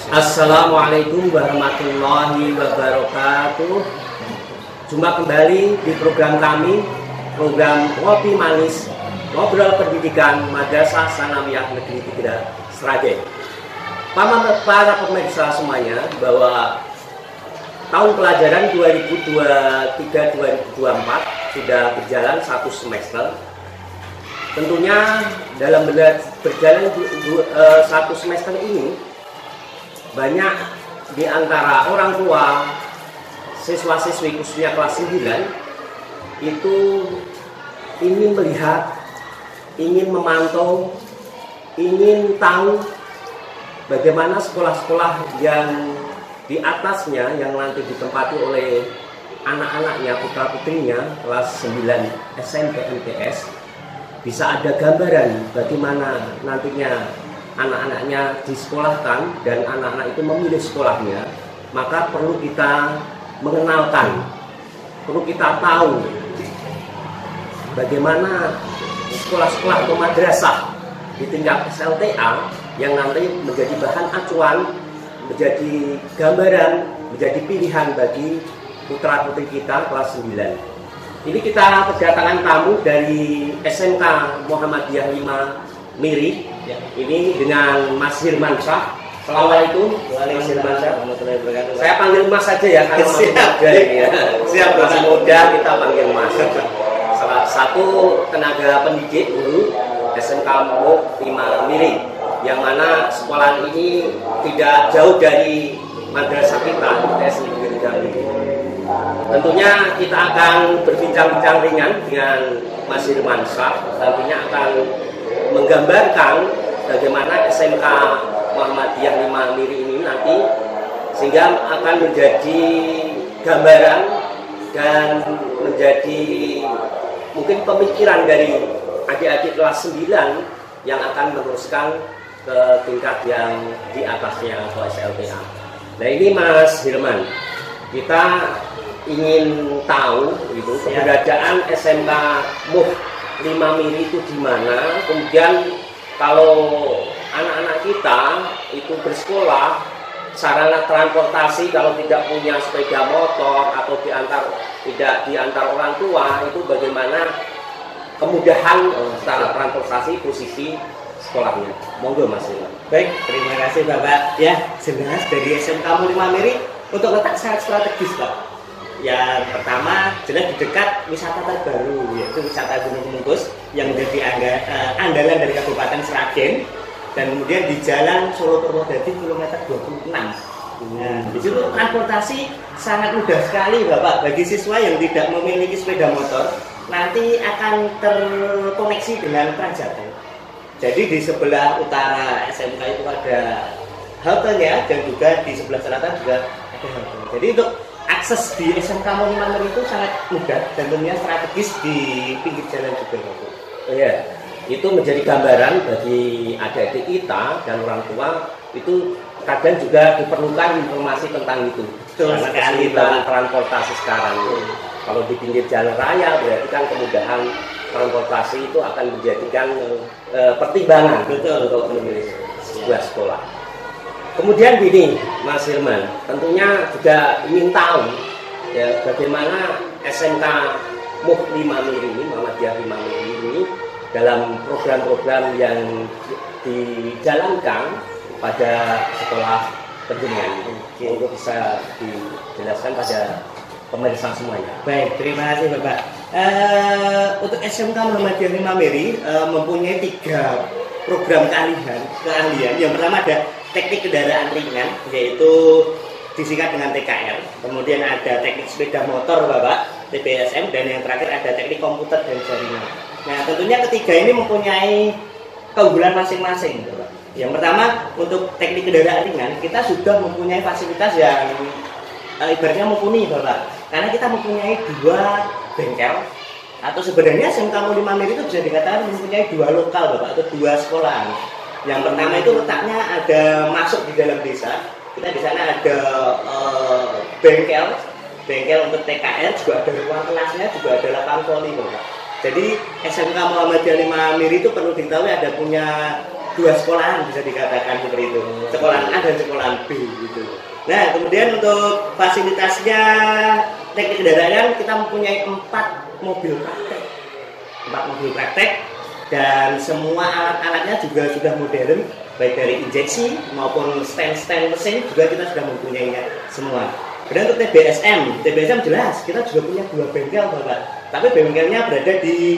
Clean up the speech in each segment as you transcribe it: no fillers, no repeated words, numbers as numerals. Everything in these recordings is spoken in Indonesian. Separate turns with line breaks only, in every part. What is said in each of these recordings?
Assalamualaikum warahmatullahi wabarakatuh. Jumpa kembali di program kami, program Ngopi Manis, Ngobrol Pendidikan Madrasah Sanawiyah Negeri 3 Sragen. Para pemirsa semuanya, bahwa tahun pelajaran 2023-2024 sudah berjalan satu semester. Tentunya dalam berjalan satu semester ini, banyak di antara orang tua, siswa-siswi khususnya kelas 9 itu ingin melihat, ingin memantau, ingin tahu bagaimana sekolah-sekolah yang di atasnya yang nanti ditempati oleh anak-anaknya, putra-putrinya kelas 9 SMP MTS, bisa ada gambaran bagaimana nantinya anak-anaknya disekolahkan dan anak-anak itu memilih sekolahnya. Maka perlu kita mengenalkan, perlu kita tahu bagaimana sekolah-sekolah atau madrasah di tingkat SLTA yang nanti menjadi bahan acuan, menjadi gambaran, menjadi pilihan bagi putra-putri kita kelas 9. Ini kita kedatangan tamu dari SMK Muhammadiyah 5 Miri. Ini dengan Mas Hirman Syah. Assalamualaikum. Mas Hirman Syah. Saya panggil Mas saja ya, kalau masih muda ini ya. Siap, masih muda kita panggil Mas. Salah satu tenaga pendidik guru SMK Muhammadiyah 5 Miri, yang mana sekolah ini tidak jauh dari madrasah kita, ITS Negeri 3 Miri. Tentunya kita akan berbincang-bincang ringan dengan Mas Hirman Syah. Tentunya akan menggambarkan bagaimana SMK Muhammadiyah 5 Miri ini nanti, sehingga akan menjadi gambaran dan menjadi mungkin pemikiran dari adik-adik kelas 9 yang akan meneruskan ke tingkat yang di atasnya atau SLTA. Nah, ini Mas Hirman, kita ingin tahu itu keberadaan SMK Muh 5 Miri itu di mana. Kemudian kalau anak-anak kita itu bersekolah, sarana transportasi kalau tidak punya sepeda motor atau tidak diantar orang tua, itu bagaimana kemudahan secara transportasi posisi sekolahnya. Monggo Mas.
Baik, terima kasih Bapak. Ya, jelas dari SMK Muh 5 Miri untuk letak sangat strategis, Pak. Yang pertama jelas di dekat wisata terbaru, yaitu wisata Gunung Mungkus yang menjadi andalan dari Kabupaten Sragen, dan kemudian di Jalan Solo Purwodadi kilometer 26. Nah, di situ transportasi sangat mudah sekali Bapak. Bagi siswa yang tidak memiliki sepeda motor, nanti akan terkoneksi dengan Transjateng. Jadi di sebelah utara SMK itu ada haltenya, dan juga di sebelah selatan juga ada halte. Jadi untuk akses di SMK Muh 5 Miri itu sangat mudah dan tentunya strategis di pinggir jalan juga.
Oh ya, itu menjadi gambaran bagi adik-adik kita dan orang tua. Itu kadang juga diperlukan informasi tentang itu. Karena kesulitan transportasi sekarang. Kalau di pinggir jalan raya berarti kan kemudahan transportasi itu akan menjadikan pertimbangan untuk memilih sebuah sekolah. Kemudian gini Mas Hirman, tentunya juga ingin tahu ya bagaimana SMK Muh 5 Miri ini, Muhammadiyah 5 Miri ini dalam program-program yang dijalankan pada sekolah penjenengan ini. Untuk bisa dijelaskan pada pemirsa semuanya.
Baik, terima kasih Bapak. Untuk SMK Muhammadiyah 5 Miri mempunyai 3 program keahlian. Yang pertama ada teknik kendaraan ringan, yaitu disingkat dengan TKR. Kemudian ada teknik sepeda motor Bapak, TPSM, dan yang terakhir ada teknik komputer dan jaringan. Nah, tentunya ketiga ini mempunyai keunggulan masing-masing Bapak. Yang pertama, untuk teknik kendaraan ringan, kita sudah mempunyai fasilitas yang ibaratnya mumpuni Bapak. Karena kita mempunyai 2 bengkel, atau sebenarnya SMK Muh 5 Miri itu bisa dikatakan mempunyai 2 lokal Bapak, atau 2 sekolahan. Yang pertama itu letaknya ada masuk di dalam desa. Kita di sana ada bengkel untuk TKR, juga ada ruang kelasnya, juga ada lapangan voli Bapak. Jadi SMK Muhammadiyah 5 Miri itu perlu diketahui ada punya 2 sekolahan, bisa dikatakan seperti itu. Sekolahan A A dan sekolahan B gitu. Nah, kemudian untuk fasilitasnya teknik kendaraan kita mempunyai 4 mobil praktek. 4 mobil praktek dan semua alat-alatnya juga sudah modern, baik dari injeksi maupun stand-stand mesin juga kita sudah mempunyainya semua. Kemudian untuk TBSM jelas kita juga punya 2 bengkel Bapak. Tapi bengkelnya berada di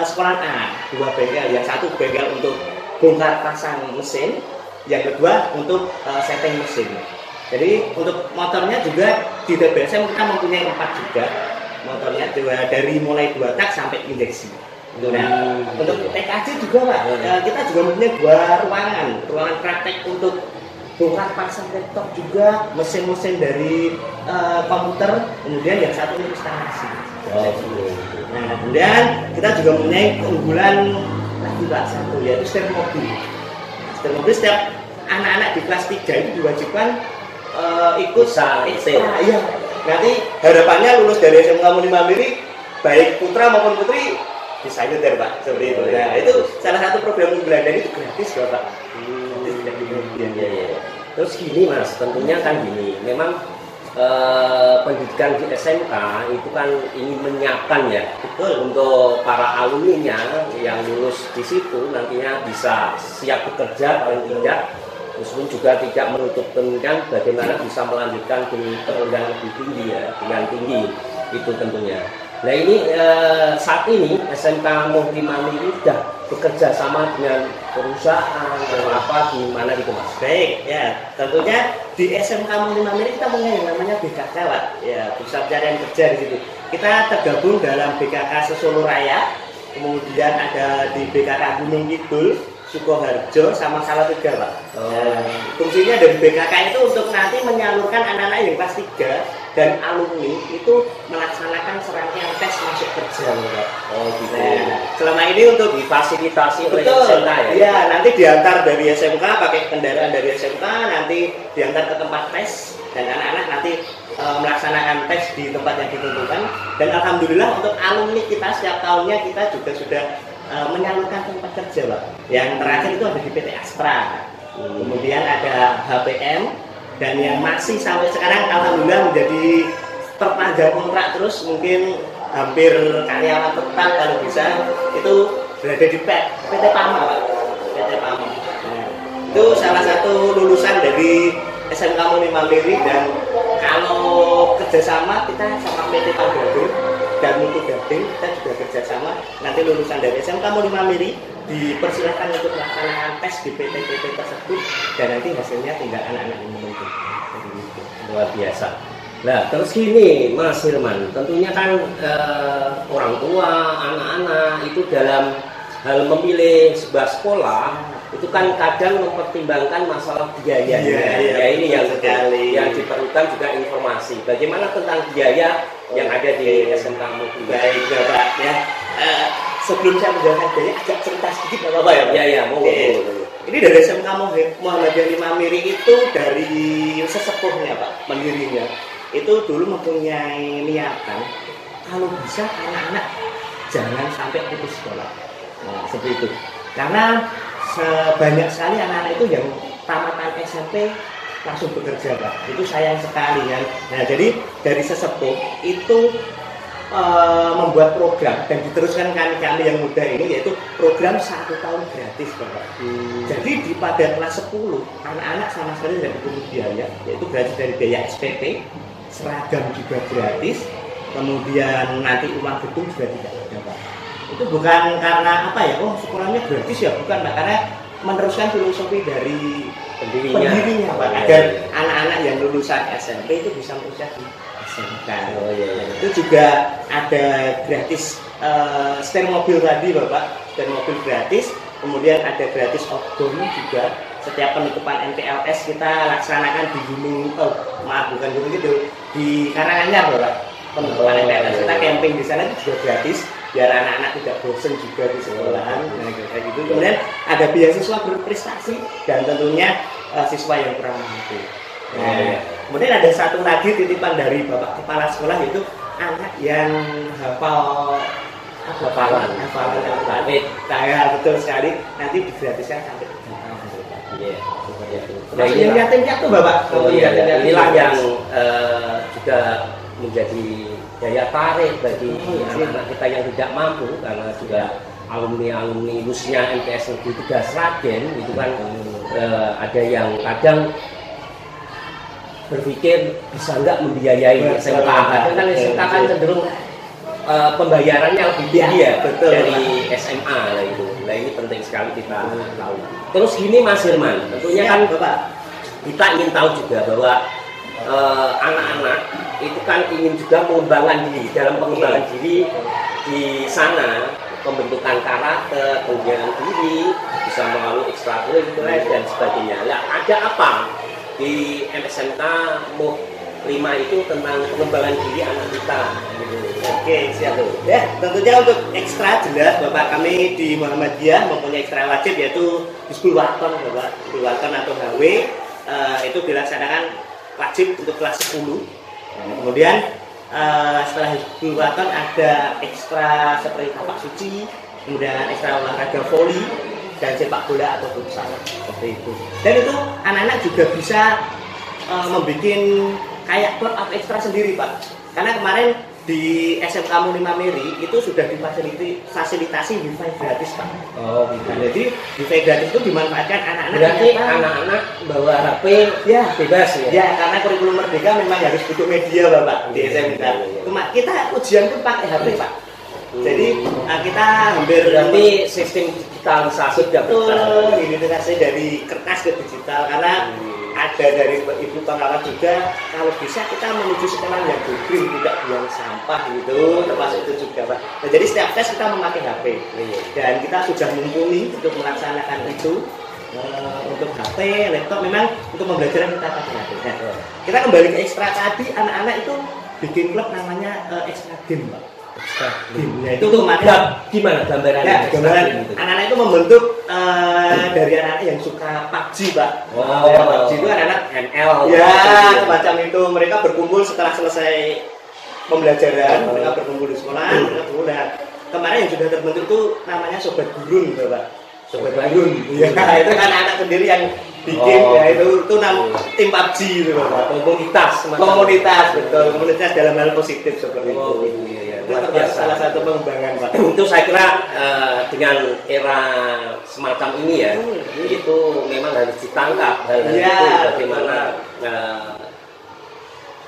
sekolahan A, 2 bengkel. Yang satu bengkel untuk bongkar pasang mesin, yang kedua untuk setting mesin. Jadi untuk motornya juga di TBSM kita mempunyai 4 juga motornya, dari mulai 2 tak sampai injeksi. Nah, untuk TKJ juga Pak, kita juga mempunyai 2 ruangan praktek untuk bongkar pasang laptop juga, mesin-mesin dari komputer, kemudian yang satu untuk instalasi. Nah, kemudian kita juga mempunyai keunggulan lagi Pak satu, yaitu setir mobil. Setir mobil setiap anak-anak di kelas 3 itu diwajibkan ikut ekstra. Iya. Nanti harapannya lulus dari SMK Murni Mandiri, baik putra maupun putri bisa nyetir Pak, seperti itu. Nah, itu salah satu program unggulan dan itu gratis Bapak.
Iya. Terus gini Mas, tentunya kan gini, memang pendidikan di SMK itu kan ingin menyiapkan ya, betul, untuk para alumninya yang lulus di situ nantinya bisa siap bekerja paling tidak, meskipun juga tidak menutup kemungkinan bagaimana bisa melanjutkan ke yang lebih tinggi ya, dengan tinggi itu tentunya. Nah ini saat ini SMK Muhri Mandiri sudah bekerja sama dengan perusahaan atau apa gimana gitu Mas?
Baik ya, tentunya di SMK Muhri Mandiri kita punya yang namanya BKK Pak, ya Pusat Pencarian Kerja di situ. Kita tergabung dalam BKK Sesolo Raya, kemudian ada di BKK Gunung Kidul, Sukoharjo sama Salatiga Pak. Fungsinya dari BKK itu untuk nanti menyalurkan anak-anak yang kelas 3 dan alumni itu melaksanakan serangkaian tes masuk kerja Pak.
Gitu.
Nah, selama ini untuk
difasilitasi oleh
betul,
SMK ya?
Iya, nanti diantar dari SMK pakai kendaraan dari SMK, nanti diantar ke tempat tes dan anak-anak nanti melaksanakan tes di tempat yang ditentukan. Dan alhamdulillah untuk alumni kita setiap tahunnya kita juga sudah menyalurkan tempat kerja Pak. Yang terakhir itu ada di PT Astra, kemudian ada HPM, dan yang masih sampai sekarang alhamdulillah menjadi perpanjang kontrak terus, mungkin hampir karyawan tetap kalau bisa itu berada di PT Pama Pak. PT Pama. Nah, itu salah satu lulusan dari SMK Muhri Mandiri, dan kalau kerjasama kita sama PT Pagado dan Mutu Gading kita juga kerjasama. Nanti lulusan dari SMK Muhri Mandiri dipersilahkan untuk melaksanakan tes di PT-PT tersebut dan nanti hasilnya tinggal anak-anak yang menentukan.
Luar biasa. Nah terus gini Mas Hilman, tentunya kan orang tua, anak-anak itu dalam hal memilih sebuah sekolah itu kan kadang mempertimbangkan masalah biayanya. Ya ini yang diperlukan juga informasi. Bagaimana tentang biaya yang ada di SMK Muhri?
Baik Bapak ya. Sebelum saya menjelaskan biaya, agak cerita sedikit nggak apa-apa ya?
Ya, mau.
Ini dari SMK Muhammadiyah Mandiri itu dari sesepuhnya Pak, pendirinya. Itu dulu mempunyai niatan kalau bisa anak-anak jangan sampai putus sekolah. Nah, seperti itu. Karena banyak sekali anak-anak itu yang tamatan SMP langsung bekerja Pak. Itu sayang sekali kan. Nah, jadi dari sesepuh itu membuat program dan diteruskan kami yang muda ini, yaitu program 1 tahun gratis Bapak. Jadi pada kelas 10 anak-anak sama sekali tidak dipungut biaya, yaitu gratis dari biaya SPP, seragam juga gratis, kemudian nanti uang gedung juga tidak ada Pak. Itu bukan karena apa ya, sekolahnya gratis ya, bukan Pak, karena meneruskan filosofi dari pendirinya Pak, agar anak-anak yang lulusan SMP itu bisa berusaha di SMK. Itu juga ada gratis setir mobil tadi Bapak, setir mobil gratis, kemudian ada gratis outbound juga. Setiap penutupan MPLS kita laksanakan di Gunung, bukan Gunung gitu, di Karanganyar Bapak. Penutupan MPLS kita camping di sana itu juga gratis, biar anak-anak tidak bosan juga di sekolahan. Nah, kayak gitu. Kemudian ada beasiswa berprestasi dan tentunya siswa yang kurang mampu. Nah, kemudian ada satu lagi titipan dari Bapak Kepala Sekolah, yaitu anak yang hafalan Al-Fatihah. Betul sekali, nanti digratiskan sampai 3 tahun.
Nah,
yang yatim piatu Bapak.
Inilah yang juga menjadi daya tarik bagi anak-anak kita yang tidak mampu, karena juga alumni khususnya MTS Negeri 3 Sragen itu kan ada yang kadang berpikir bisa nggak membiayai SMK. Kadang kan SMK kan cenderung pembayarannya lebih tinggi ya dari SMA lah itu. Nah ini penting sekali kita tahu. Terus gini Mas Hirman, tentunya kan Bapak, kita ingin tahu juga bahwa anak-anak itu kan ingin juga mengembangkan diri. Dalam pengembangan diri di sana, pembentukan karakter, pengembangan diri, bisa melalui ekstrakurikuler dan sebagainya. Nah, ada apa di MSMK MUH 5 itu tentang pengembangan diri anak kita?
Oke, siap. Ya, tentunya untuk ekstra jelas Bapak, kami di Muhammadiyah mempunyai ekstra wajib yaitu Hizbul Waton Bapak. Hizbul Waton atau HW itu dilaksanakan wajib untuk kelas 10. Kemudian setelah Hizbul Waton ada ekstra seperti tapak suci, kemudian ekstra olahraga voli dan sepak bola atau futsal seperti itu. Dan itu anak-anak juga bisa membuat kayak klub atau ekstra sendiri Pak. Karena kemarin di SMK MUH 5 Meri itu sudah difasilitasi wifi gratis Pak.
Oh gitu.
Nah, jadi wifi gratis itu dimanfaatkan anak-anak.
Berarti anak-anak bawa HP ya bebas ya? Ya,
karena kurikulum merdeka memang harus butuh media Bapak di SMK. Kita ujian pun pakai HP Pak. Jadi kita hampir
berarti sistem digitalisasi
betul digitalisasi dari kertas ke digital, karena ada dari Ibu pengawas juga, kalau bisa kita menuju sekolah yang green, tidak buang sampah gitu, termasuk itu juga Pak. Nah, jadi setiap tes kita memakai HP dan kita sudah mumpuni untuk melaksanakan itu. Untuk HP, laptop memang untuk pembelajaran kita pakai HP. Nah, kita kembali ke ekstra tadi, anak-anak itu bikin klub namanya ekstra game Pak.
Ya, itu gimana gambarannya?
Ya, gambaran anak-anak itu membentuk dari anak-anak yang suka PUBG Pak. PUBG itu anak-anak ML. Ya, semacam itu. Mereka berkumpul setelah selesai pembelajaran, mereka berkumpul di sekolah. Nah, kemarin yang sudah terbentuk itu namanya Sobat Gurun Pak. Sobat Gurun. Ya, itu kan anak sendiri yang bikin ya itu tim PUBG itu Pak. Komunitas betul, komunitas dalam hal positif seperti itu. Salah satu pengembangan Pak.
Itu saya kira dengan era semacam ini ya, itu memang harus ditangkap hal-hal itu, bagaimana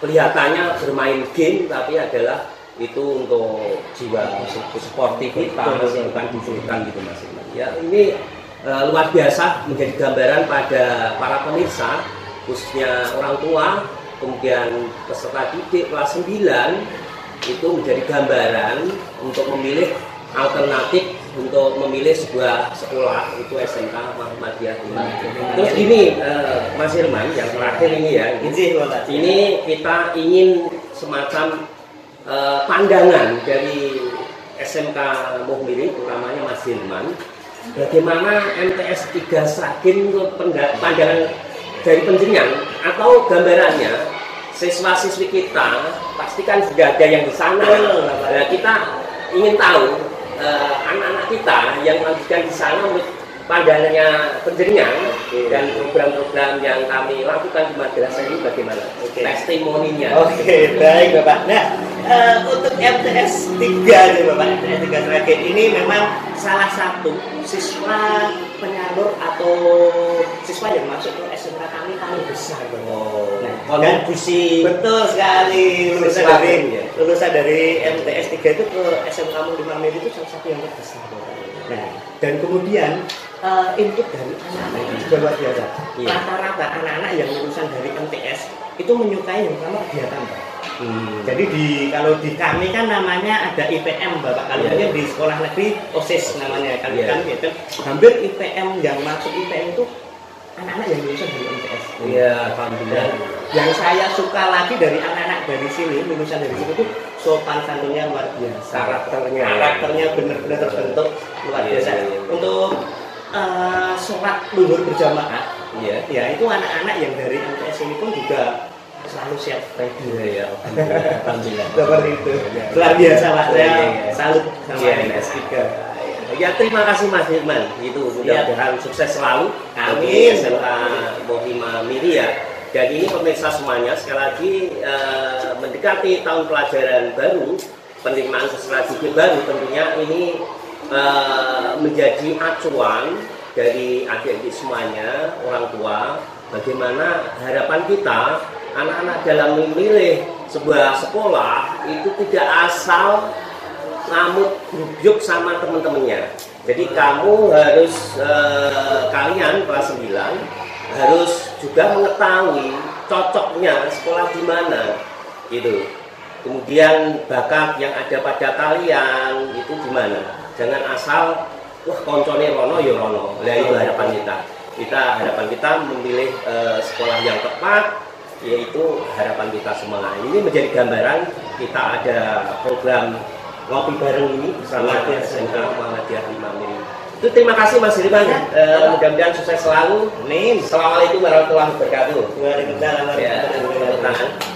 kelihatannya bermain game tapi adalah itu untuk jiwa sportivitas, bukan dibutuhkan gitu Mas. Ya ini luar biasa menjadi gambaran pada para pemirsa, khususnya orang tua, kemudian peserta didik kelas 9 itu menjadi gambaran untuk memilih alternatif untuk memilih sebuah sekolah, itu SMK Muhammadiyah. Terus ini Mas Hirman, yang terakhir ini ya, ini kita ingin semacam pandangan dari SMK MUH Miri, utamanya Mas Hirman, bagaimana MTS 3 Sragen untuk pandangan dari penjenengan atau gambarannya. Siswa-siswi kita pastikan sudah ada yang di sana. Nah, kita ingin tahu anak-anak kita yang melanjutkan di sana menurut pandangannya penjenengan dan program-program yang kami lakukan di madrasah ini bagaimana? Testimoninya.
Oke, baik Bapak. Nah, untuk MTS 3 nih Bapak, MTS 3 Sragen ini memang salah satu siswa penyalur atau siswa yang masuk ke SMK kami paling besar.
Nah, kontribusi
betul sekali, lulusan dari MTS 3 itu ke SMK MUH 5 Meri itu salah satu yang terbesar. Nah, dan kemudian input dari anak-anak itu juga luar biasa. Rata-rata anak-anak yang lulusan dari MTS itu menyukai yang pertama kegiatan Pak. Jadi kalau di kami kan namanya ada IPM Bapak, kalau di sekolah negeri OSIS namanya, kalau kami itu hampir IPM yang masuk IPM itu anak-anak yang lulusan dari MTS.
Iya, alhamdulillah.
Yang saya suka lagi dari anak-anak dari sini, lulusan dari sini itu sopan santunnya luar biasa. Karakternya benar-benar terbentuk luar biasa. Untuk sholat luhur berjamaah, ya itu anak-anak yang dari MTS ini pun juga selalu siap ready ya. Alhamdulillah. Seperti itu. Luar biasa Pak, saya salut sama MTS 3.
Ya terima kasih Mas Firman. Itu mudah-mudahan sukses selalu.
Amin.
SMK Mohima Miri ya. Dan ini pemirsa semuanya sekali lagi mendekati tahun pelajaran baru, penerimaan peserta didik baru tentunya ini menjadi acuan dari adik-adik semuanya, orang tua, bagaimana harapan kita anak-anak dalam memilih sebuah sekolah itu tidak asal ngamuk grubyuk sama teman-temannya. Jadi kamu harus kalian kelas 9 harus juga mengetahui cocoknya sekolah di mana gitu. Kemudian bakat yang ada pada kalian itu di mana. Jangan asal wah koncone rono ya rono. Nah, itu harapan kita. Harapan kita memilih sekolah yang tepat, yaitu harapan kita semua. Ini menjadi gambaran kita ada program ngopi bareng ini bersama SMK Muhammadiyah Miri. Itu terima kasih Mas Firman. Mudah-mudahan sukses selalu. Amin. Assalamualaikum warahmatullahi wabarakatuh.
Waalaikumsalam warahmatullahi wabarakatuh.